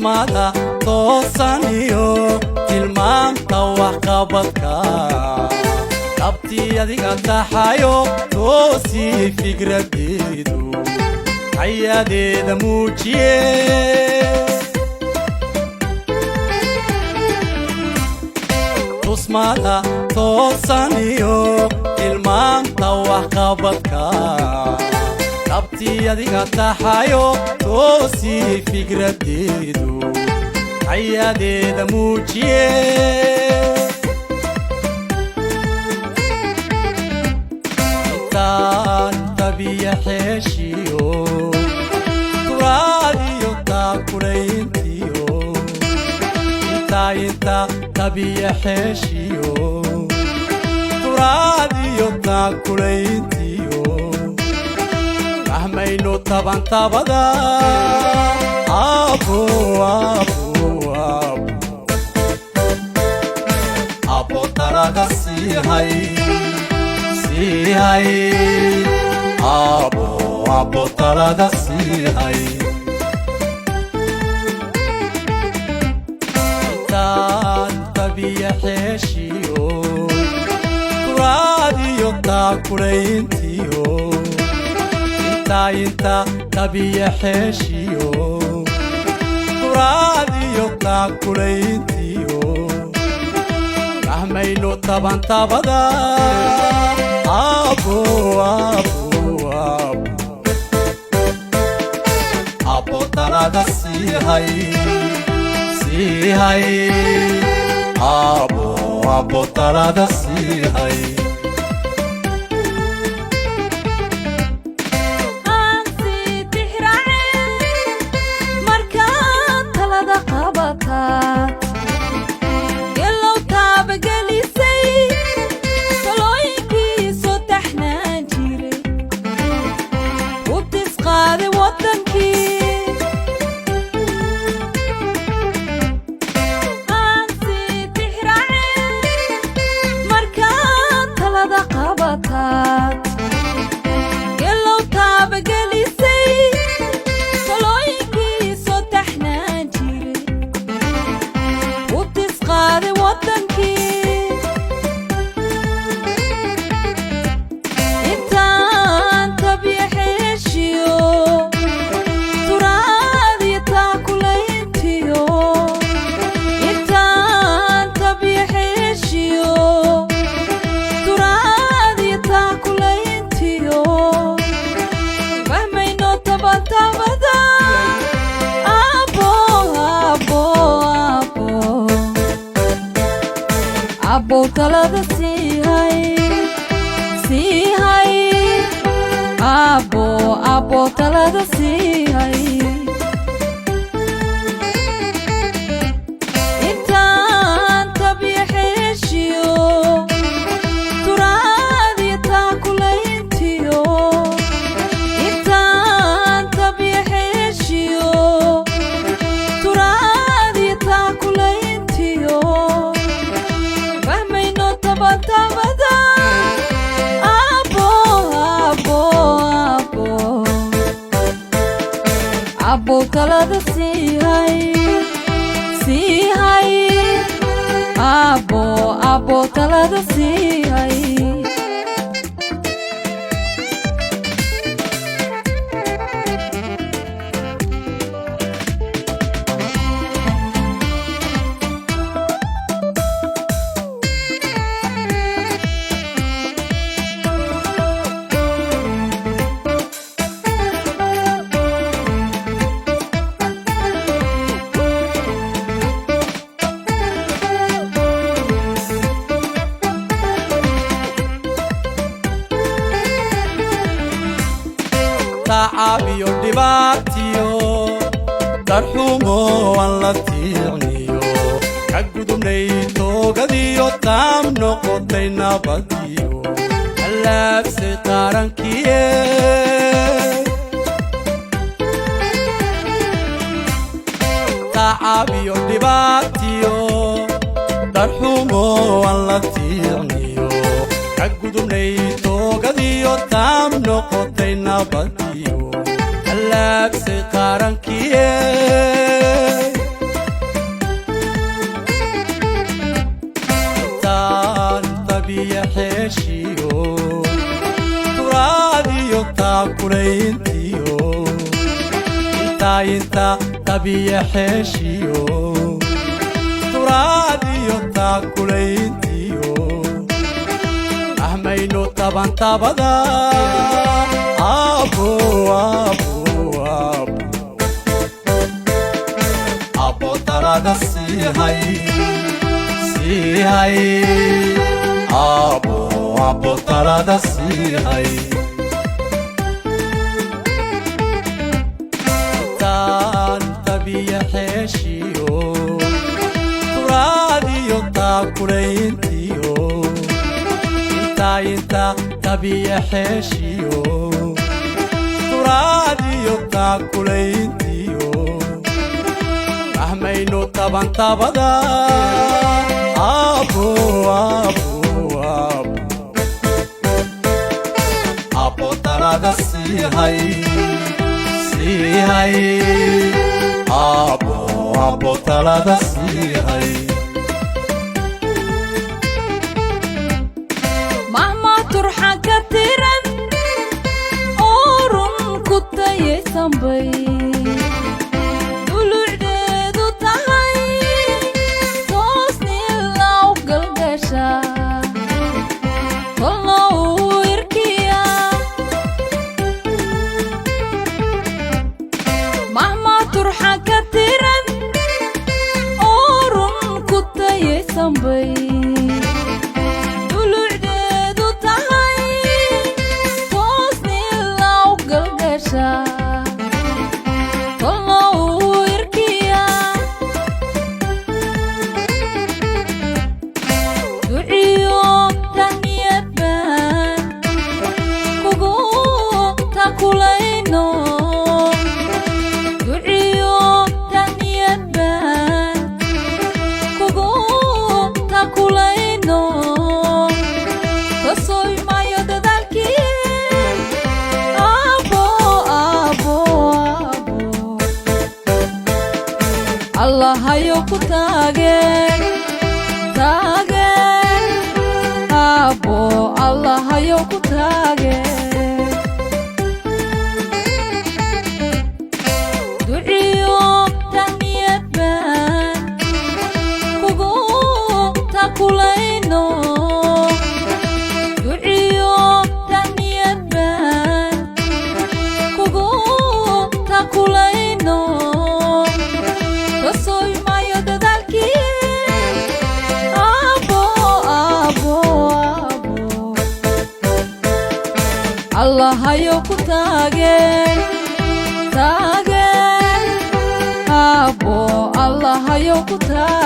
tusmada toosaniyo tilmaamta waxqabadka qabtii adiga taxayo toosi fikradeedu hayadeeda muujiye tusmada toosaniyo tilmaamta waxqabadka qabtii adiga taxayo toosi fikradeedu hayadeeda muujiye intaan tabiya xeeshiyo turaadiyo taakulayntiyo inta tabiya xeeshiyo turaadiyo taakulayntiyo mahmayno tabantabada abo talada siihay abo talada siihay intaan tabiya xeeshiyo turaadiyo taakulayntiyo inta tabiya xeeshiyo turaadiyo taakulayntiyo mahmayno tabantabada abo talada siihay abo talada siihay abo talada siihay abo talada siihay intaan tabiya xeeshiyo turaadiyo taakulayntiyo intaan tabiya xeeshiyo turaadiyo taakulayntiyo mahmayno tabantabada abo talada siihay abo talada siihay تعابيو دباتيو درحومو والله تيعنيو كقدمني توقديو تام نقطينا بديو اللبس قارنكيه تعابيو دباتيو درحومو والله تيعنيو كقدمني توقديو تام نقطينا بديو اللبس قارنكيه كلينتيو انت طبيعي حشيو تراديو تاكلينتيو مهمينو طبعا طبدا أبو تراد السيهاي أبو تراد السيهاي طبيعي حشيو تراديو تاكلينتيو انت طبيعي حشيو تراديو تاكلينتيو مهمينو طبعا طبدا أبو تراد السيهاي أبو تراد السيهاي مهما ترحى كثيرا أورن كنت يسمبي دلوعدو تهي توسني لو قلقشا والله يركيا مهما ترحى كثيرا أورن كنت يسمبي Allah hayo ku taageer Abo Allah hayo ku taageer duciyo taniyad baan kugu takulayno duciyo taniyad baan kugu takulayno Allah hayo ku taageer Abo Allah hayo ku taageer